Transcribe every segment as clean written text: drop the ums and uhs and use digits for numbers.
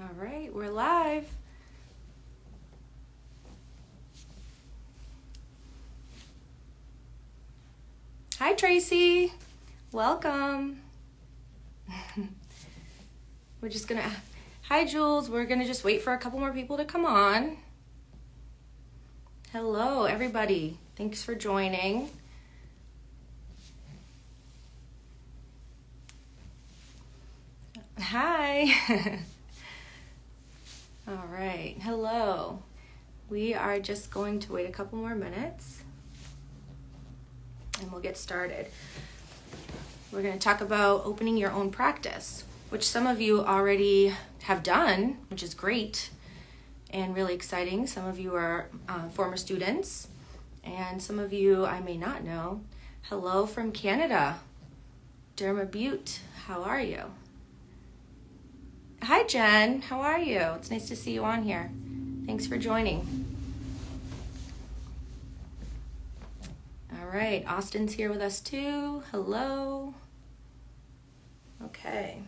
All right, we're live. Hi, Tracy. Welcome. We're just gonna, hi, Jules. We're gonna just wait for a couple more people to come on. Hello, everybody. Thanks for joining. Hi. All right, hello. We are just going to wait a couple more minutes and we'll get started. We're going to talk about opening your own practice, which some of you already have done, which is great and really exciting. Some of you are former students, and some of you I may not know. Hello from Canada. Derma Butte, how are you? Hi, Jen. How are you? It's nice to see you on here. Thanks for joining. All right, Austin's here with us too. Hello. Okay.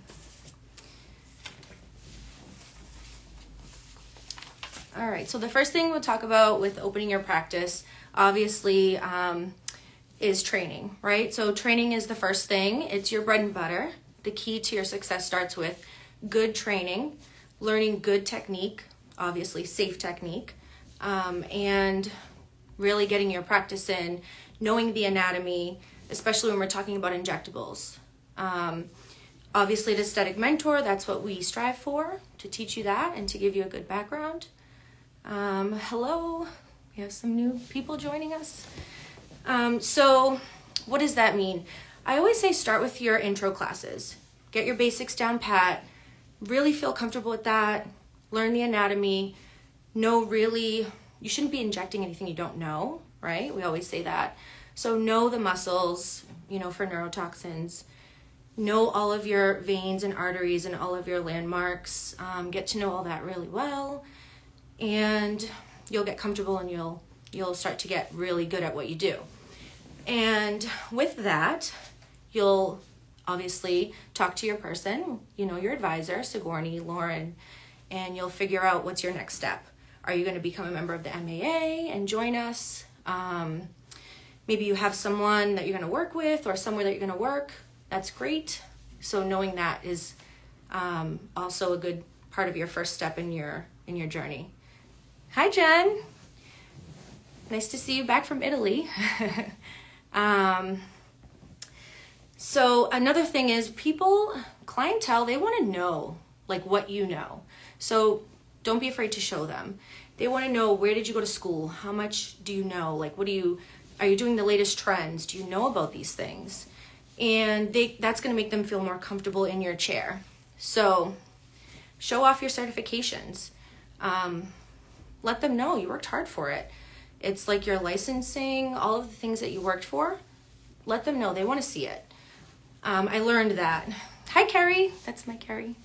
All right, so the first thing we'll talk about with opening your practice, obviously, is training, right? So training is the first thing. It's your bread and butter. The key to your success starts with good training, learning good technique, obviously safe technique, and really getting your practice in, knowing the anatomy, especially when we're talking about injectables. Obviously, at Aesthetic Mentor, that's what we strive for, to teach you that and to give you a good background. Hello, we have some new people joining us. So what does that mean? I always say start with your intro classes. Get your basics down pat, really feel comfortable with that, learn the anatomy, you shouldn't be injecting anything you don't know, right? We always say that. So know the muscles, for neurotoxins, know all of your veins and arteries and all of your landmarks, get to know all that really well, and you'll get comfortable and you'll start to get really good at what you do. And with that, you'll obviously talk to your person, your advisor, Sigourney, Lauren, and you'll figure out what's your next step. Are you going to become a member of the MAA and join us? Maybe you have someone that you're going to work with or somewhere that you're going to work. That's great. So knowing that is also a good part of your first step in your journey. Hi, Jen. Nice to see you back from Italy. So another thing is clientele, they want to know what you know. So don't be afraid to show them. They want to know, where did you go to school? How much do you know? Are you doing the latest trends? Do you know about these things? And that's going to make them feel more comfortable in your chair. So show off your certifications. Let them know you worked hard for it. It's like your licensing, all of the things that you worked for. Let them know. They want to see it. I learned that. Hi, Carrie. That's my Carrie.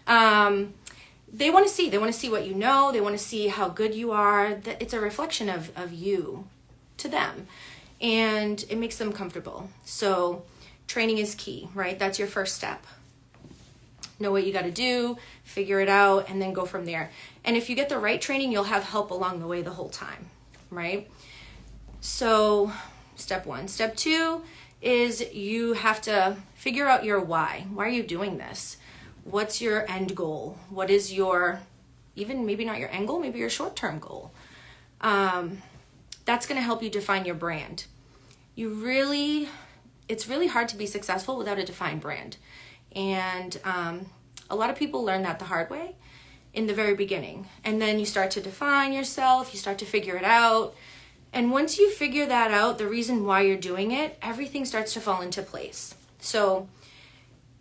They want to see what you know. They want to see how good you are. It's a reflection of you to them, and it makes them comfortable. So training is key, right? That's your first step. Know what you got to do, figure it out, and then go from there. And if you get the right training, you'll have help along the way the whole time, right? So step one. Step two is you have to figure out your why. Why are you doing this? What's your end goal? What is even maybe not your end goal, maybe your short-term goal? That's going to help you define your brand. It's really hard to be successful without a defined brand. And a lot of people learn that the hard way in the very beginning. And then you start to define yourself, you start to figure it out. And once you figure that out, the reason why you're doing it, everything starts to fall into place. So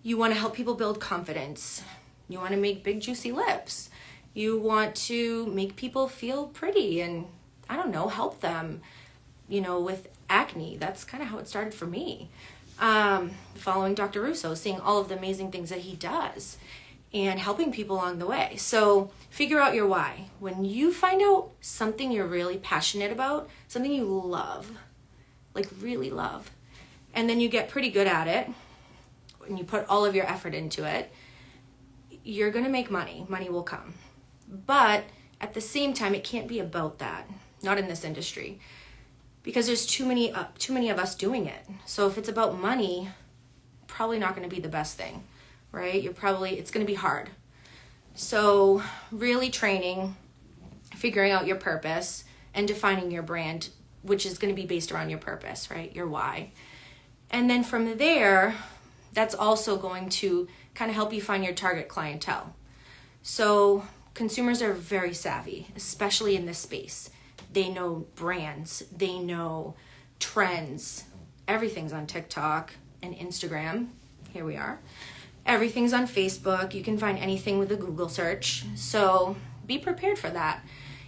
you want to help people build confidence. You want to make big, juicy lips. You want to make people feel pretty and, help them, with acne. That's kind of how it started for me. Following Dr. Russo, seeing all of the amazing things that he does and helping people along the way. So figure out your why. When you find out something you're really passionate about, something you love, really love, and then you get pretty good at it, and you put all of your effort into it, you're going to make money. Money will come. But at the same time, it can't be about that. Not in this industry. Because there's too many of us doing it. So if it's about money, probably not going to be the best thing, right? It's going to be hard. So really training, figuring out your purpose, and defining your brand, which is going to be based around your purpose, right? Your why. And then from there, that's also going to kind of help you find your target clientele. So consumers are very savvy, especially in this space. They know brands, they know trends. Everything's on TikTok and Instagram. Here we are. Everything's on Facebook. You can find anything with a Google search. So be prepared for that.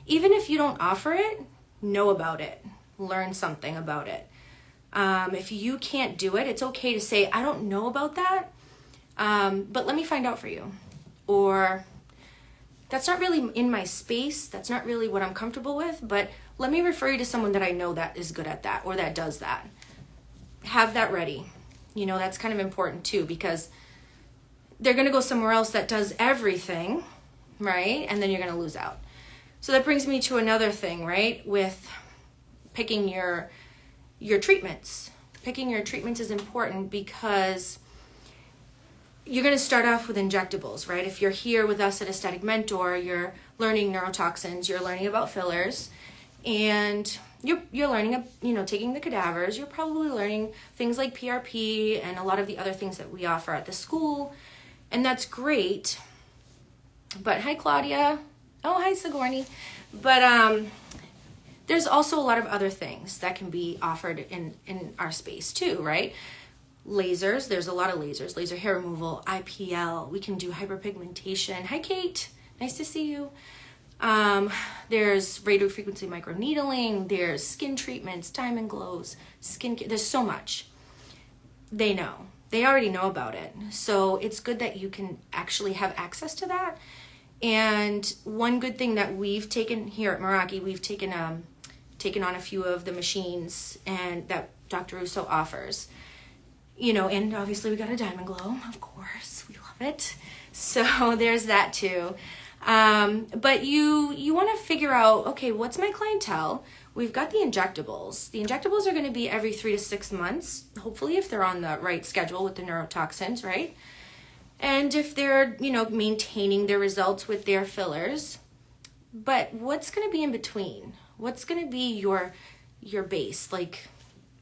Even if you don't offer it, know about it. Learn something about it. If you can't do it, it's okay to say, I don't know about that, but let me find out for you. Or that's not really in my space. That's not really what I'm comfortable with, but let me refer you to someone that I know that is good at that or that does that. Have that ready. That's kind of important too, because they're going to go somewhere else that does everything, right? And then you're going to lose out. So that brings me to another thing, right? With picking your treatments. Picking your treatments is important because you're going to start off with injectables, right? If you're here with us at Aesthetic Mentor, you're learning neurotoxins, you're learning about fillers, and you're learning, taking the cadavers. You're probably learning things like PRP and a lot of the other things that we offer at the school, and that's great. But hi, Claudia. Oh, hi, Sigourney. But there's also a lot of other things that can be offered in our space too, right? Lasers, there's a lot of lasers. Laser hair removal, IPL. We can do hyperpigmentation. Hi, Kate. Nice to see you. There's radiofrequency microneedling. There's skin treatments, diamond glows, there's so much. They know. They already know about it. So it's good that you can actually have access to that. And one good thing that we've taken here at Meraki, we've taken on a few of the machines and that Dr. Russo offers. And obviously we got a diamond glow, of course, we love it. So there's that too. But you want to figure out, okay, what's my clientele? We've got the injectables. The injectables are going to be every 3 to 6 months, hopefully if they're on the right schedule with the neurotoxins, right? And if they're, maintaining their results with their fillers. But what's going to be in between? What's going to be your base?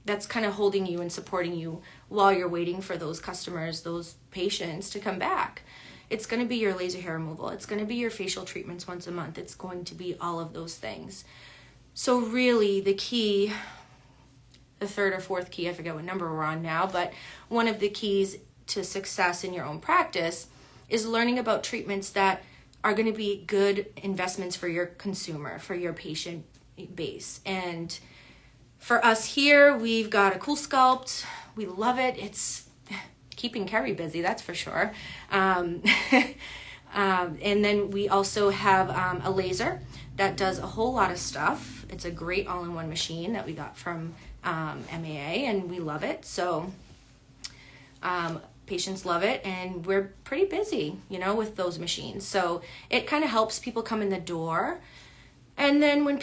That's kind of holding you and supporting you while you're waiting for those customers, those patients to come back. It's going to be your laser hair removal. It's going to be your facial treatments once a month. It's going to be all of those things. So really the key, the third or fourth key, I forget what number we're on now, but one of the keys to success in your own practice is learning about treatments that are going to be good investments for your consumer, for your patient base. And for us here, we've got a CoolSculpt. We love it. It's keeping Carrie busy, that's for sure. And then we also have a laser that does a whole lot of stuff. It's a great all-in-one machine that we got from MAA, and we love it. So patients love it, and we're pretty busy, with those machines. So it kind of helps people come in the door. And then when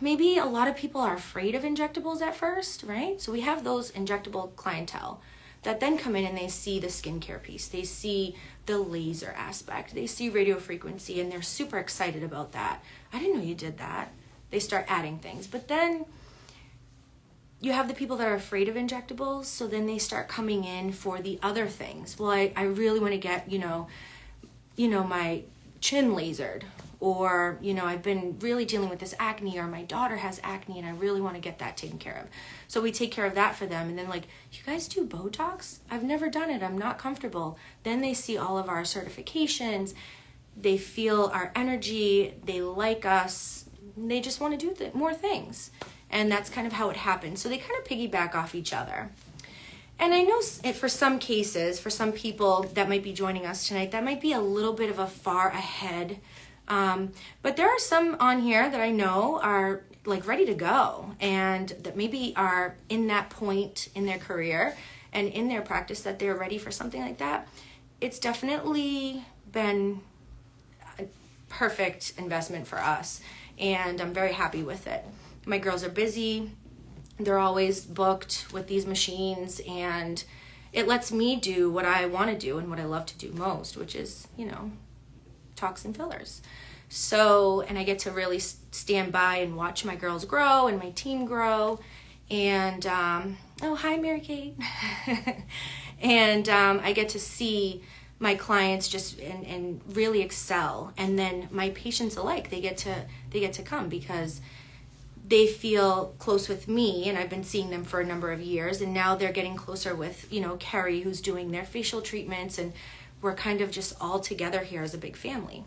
maybe a lot of people are afraid of injectables at first, right? So we have those injectable clientele that then come in and they see the skincare piece. They see the laser aspect. They see radiofrequency, and they're super excited about that. I didn't know you did that. They start adding things. But then you have the people that are afraid of injectables, so then they start coming in for the other things. Well, I really want to get, my chin lasered. Or, I've been really dealing with this acne, or my daughter has acne and I really want to get that taken care of. So we take care of that for them. And then you guys do Botox? I've never done it. I'm not comfortable. Then they see all of our certifications. They feel our energy. They like us. They just want to do more things. And that's kind of how it happens. So they kind of piggyback off each other. And I know for some cases, for some people that might be joining us tonight, that might be a little bit of a far ahead. But there are some on here that I know are ready to go, and that maybe are in that point in their career and in their practice that they're ready for something like that. It's definitely been a perfect investment for us, and I'm very happy with it. My girls are busy. They're always booked with these machines, and it lets me do what I want to do and what I love to do most, which is, toxin fillers. So, and I get to really stand by and watch my girls grow and my team grow. And, oh, hi, Mary Kate. And I get to see my clients just and really excel. And then my patients alike, they get to come because they feel close with me, and I've been seeing them for a number of years, and now they're getting closer with, Carrie, who's doing their facial treatments, and we're kind of just all together here as a big family.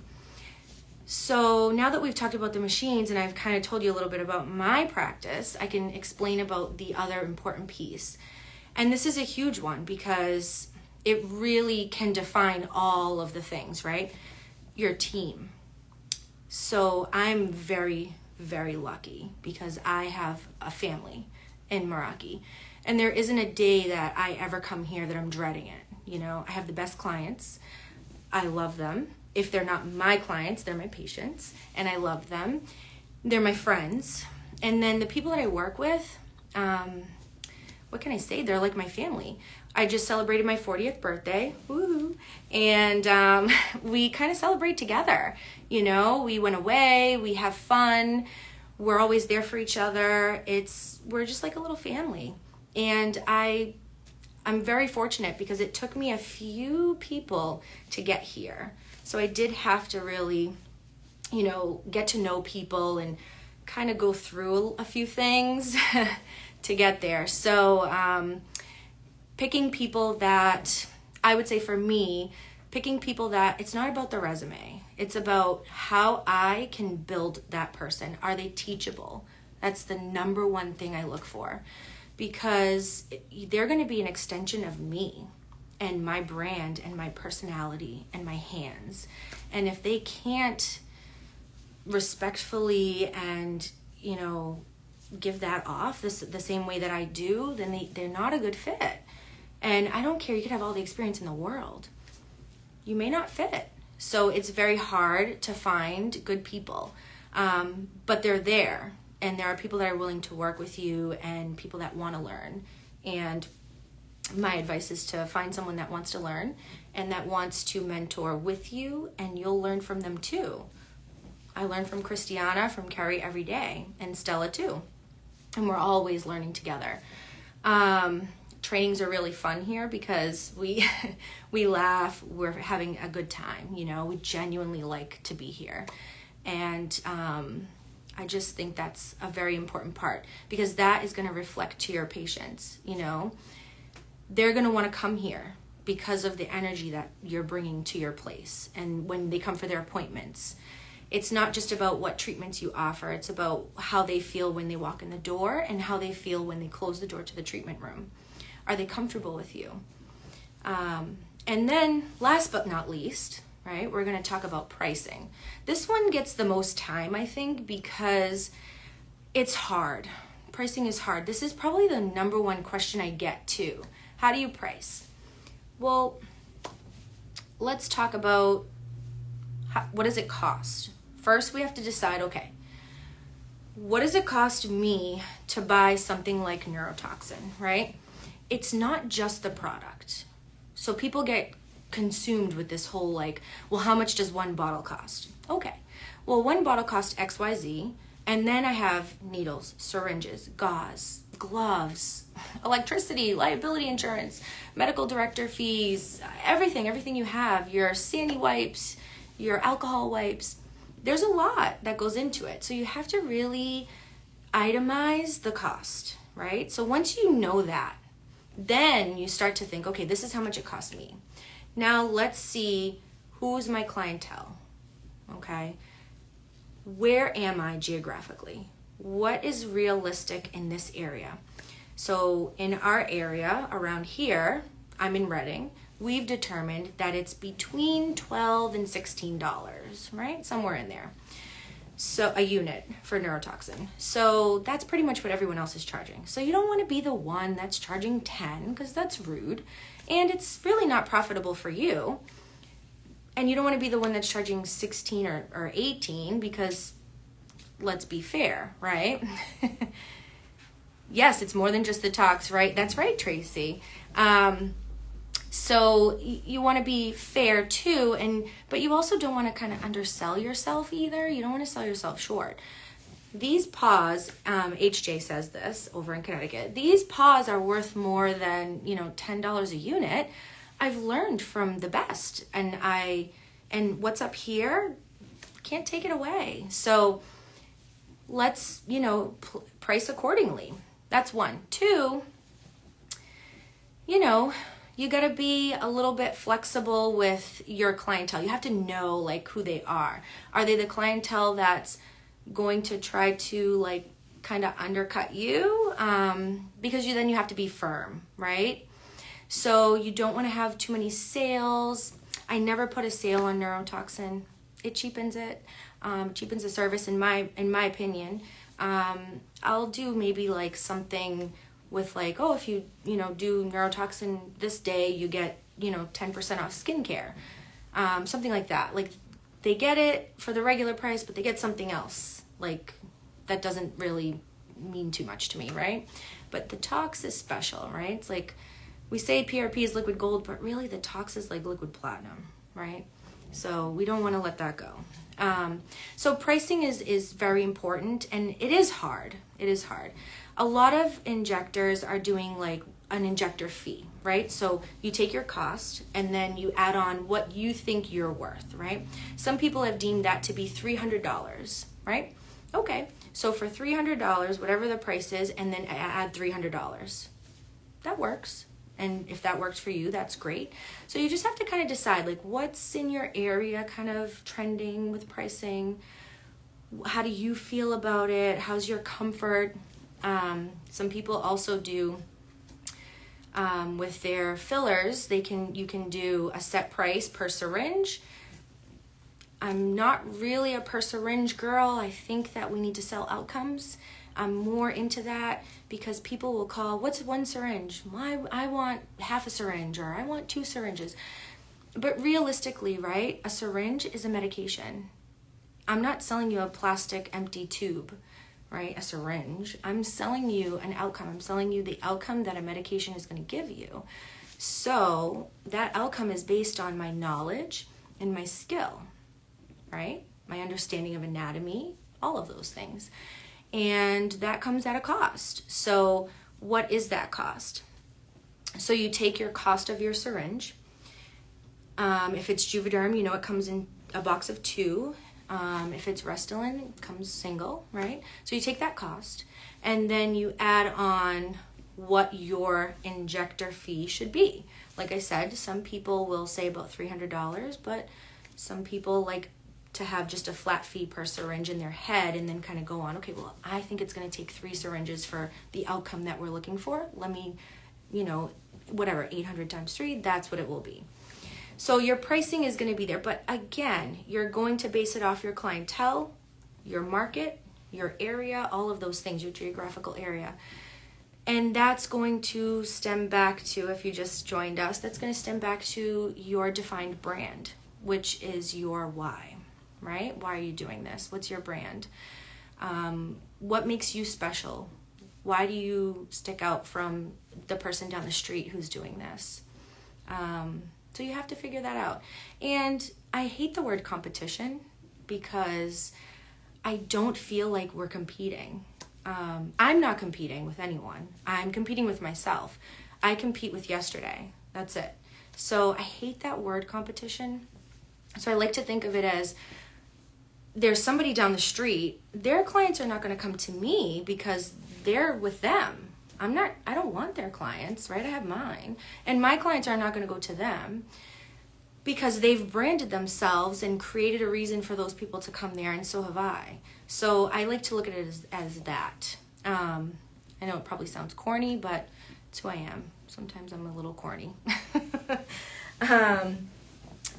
So now that we've talked about the machines and I've kind of told you a little bit about my practice, I can explain about the other important piece. And this is a huge one because it really can define all of the things, right? Your team. So I'm very, very lucky because I have a family in Meraki, and there isn't a day that I ever come here that I'm dreading it. I have the best clients. I love them. If they're not my clients, they're my patients, and I love them. They're my friends. And then the people that I work with, what can I say? They're like my family. I just celebrated my 40th birthday, woo, and we kind of celebrate together. We went away, we have fun, we're always there for each other. We're just like a little family. And I'm very fortunate because it took me a few people to get here. So I did have to really, get to know people and kind of go through a few things to get there. So picking people that, I would say for me, picking people that it's not about the resume. It's about how I can build that person. Are they teachable? That's the number one thing I look for, because they're going to be an extension of me and my brand and my personality and my hands. And if they can't respectfully and, give that off the same way that I do, then they're not a good fit. And I don't care, you could have all the experience in the world. You may not fit. So it's very hard to find good people. But they're there. And there are people that are willing to work with you and people that want to learn. And my advice is to find someone that wants to learn and that wants to mentor with you, and you'll learn from them too. I learn from Christiana, from Carrie every day, and Stella too. And we're always learning together. Trainings are really fun here because we laugh, we're having a good time, we genuinely like to be here. And I just think that's a very important part, because that is going to reflect to your patients. They're going to want to come here because of the energy that you're bringing to your place. And when they come for their appointments, it's not just about what treatments you offer. It's about how they feel when they walk in the door and how they feel when they close the door to the treatment room. Are they comfortable with you? And then last but not least, right, we're going to talk about pricing. This one gets the most time, I think, because it's hard. Pricing is hard. This is probably the number one question I get too. How do you price? Well, let's talk about what does it cost? First, we have to decide, okay, what does it cost me to buy something like neurotoxin, right? It's not just the product. So people get consumed with this whole well, how much does one bottle cost? Okay, well, one bottle costs XYZ, and then I have needles, syringes, gauze, gloves, electricity, liability insurance, medical director fees, everything you have, your sandy wipes, your alcohol wipes. There's a lot that goes into it. So you have to really itemize the cost, right? So once you know that, then you start to think, okay, this is how much it costs me. Now let's see, who's my clientele, okay? Where am I geographically? What is realistic in this area? So in our area around here, I'm in Reading, we've determined that it's between $12 and $16, right? Somewhere in there. So a unit for neurotoxin. So that's pretty much what everyone else is charging. So you don't want to be the one that's charging 10 because that's rude. And it's really not profitable for you. And you don't want to be the one that's charging 16 or 18, because let's be fair, right? Yes, it's more than just the tox, right? That's right, Tracy. So you want to be fair too, but you also don't want to kind of undersell yourself either. You don't want to sell yourself short. These paws, HJ says this over in Connecticut, these paws are worth more than, $10 a unit. I've learned from the best, and what's up here, can't take it away. So let's, price accordingly. That's one. Two, you got to be a little bit flexible with your clientele. You have to know like who they are. Are they the clientele that's going to try to like kind of undercut you? Because then you have to be firm, right? So you don't want to have too many sales. I never put a sale on neurotoxin. It cheapens it. Cheapens the service in my opinion. I'll do maybe like something with like, oh, if you do neurotoxin this day, you get 10% off skincare, something like that. Like they get it for the regular price, but they get something else. Like that doesn't really mean too much to me, right? But the tox is special, right? It's like we say PRP is liquid gold, but really the tox is like liquid platinum, right? So we don't want to let that go. So pricing is very important, and it is hard. It is hard. A lot of injectors are doing like an injector fee, right? So you take your cost and then you add on what you think you're worth, right? Some people have deemed that to be $300, right? Okay, so for $300, whatever the price is, and then add $300. That works. And if that works for you, that's great. So you just have to kind of decide like what's in your area kind of trending with pricing. How do you feel about it? How's your comfort? Some people also do with their fillers, you can do a set price per syringe. I'm not really a per syringe girl. I think that we need to sell outcomes. I'm more into that because people will call, what's one syringe? I want half a syringe, or I want 2 syringes. But realistically, right, a syringe is a medication. I'm not selling you a plastic empty tube, right? A syringe. I'm selling you an outcome. I'm selling you the outcome that a medication is going to give you. So that outcome is based on my knowledge and my skill, right? My understanding of anatomy, all of those things. And that comes at a cost. So what is that cost? So you take your cost of your syringe. If it's Juvederm, it comes in a box of 2. If it's Restylane, it comes single, right? So you take that cost and then you add on what your injector fee should be. Like I said, some people will say about $300, but some people like to have just a flat fee per syringe in their head and then kind of go on, okay, well, I think it's going to take 3 syringes for the outcome that we're looking for. Let me, whatever, 800 times 3, that's what it will be. So your pricing is going to be there. But again, you're going to base it off your clientele, your market, your area, all of those things, your geographical area. And that's going to stem back to, if you just joined us, that's going to stem back to your defined brand, which is your why, right? Why are you doing this? What's your brand? What makes you special? Why do you stick out from the person down the street who's doing this? So you have to figure that out. And I hate the word competition because I don't feel like we're competing. I'm not competing with anyone. I'm competing with myself. I compete with yesterday. That's it. So I hate that word competition. So I like to think of it as there's somebody down the street. Their clients are not going to come to me because they're with them. I don't want their clients, right? I have mine. And my clients are not going to go to them because they've branded themselves and created a reason for those people to come there, and so have I. So I like to look at it as that. I know it probably sounds corny, but it's who I am. Sometimes I'm a little corny.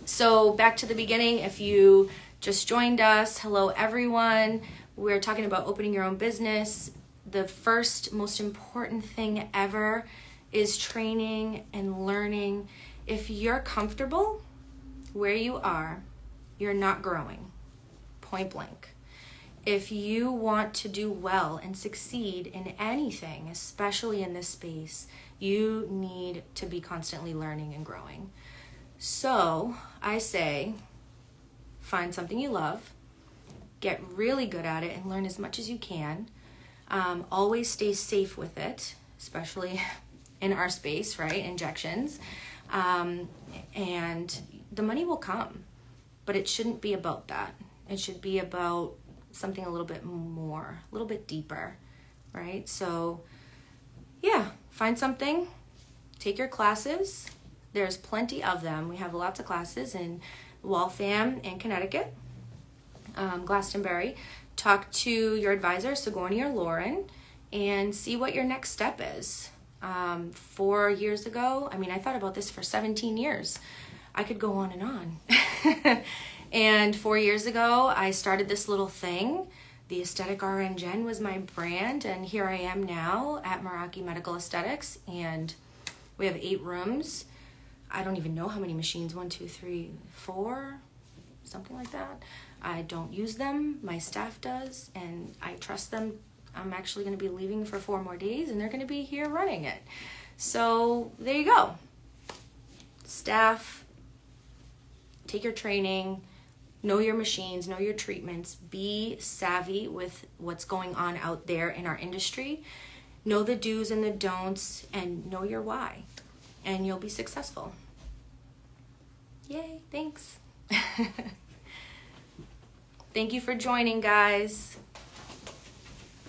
So back to the beginning, if you just joined us, hello everyone. We're talking about opening your own business. The first most important thing ever is training and learning. If you're comfortable where you are, you're not growing. Point blank. If you want to do well and succeed in anything, especially in this space, you need to be constantly learning and growing. So I say, find something you love, get really good at it, and learn as much as you can. Always stay safe with it, especially in our space, right? Injections. And the money will come, but it shouldn't be about that. It should be about something a little bit more, a little bit deeper, right? So yeah, find something, take your classes. There's plenty of them. We have lots of classes in Waltham and Connecticut, Glastonbury. Talk to your advisor, Sigourney or Lauren, and see what your next step is. 4 years ago, I thought about this for 17 years. I could go on and on. And 4 years ago, I started this little thing. The Aesthetic RN Jen was my brand, and here I am now at Meraki Medical Aesthetics, and we have 8 rooms. I don't even know how many machines, 1, 2, 3, 4, something like that. I don't use them, my staff does, and I trust them. I'm actually going to be leaving for 4 more days, and they're going to be here running it. So there you go. Staff, take your training, know your machines, know your treatments, be savvy with what's going on out there in our industry, know the do's and the don'ts, and know your why, and you'll be successful. Yay, thanks. Thank you for joining, guys.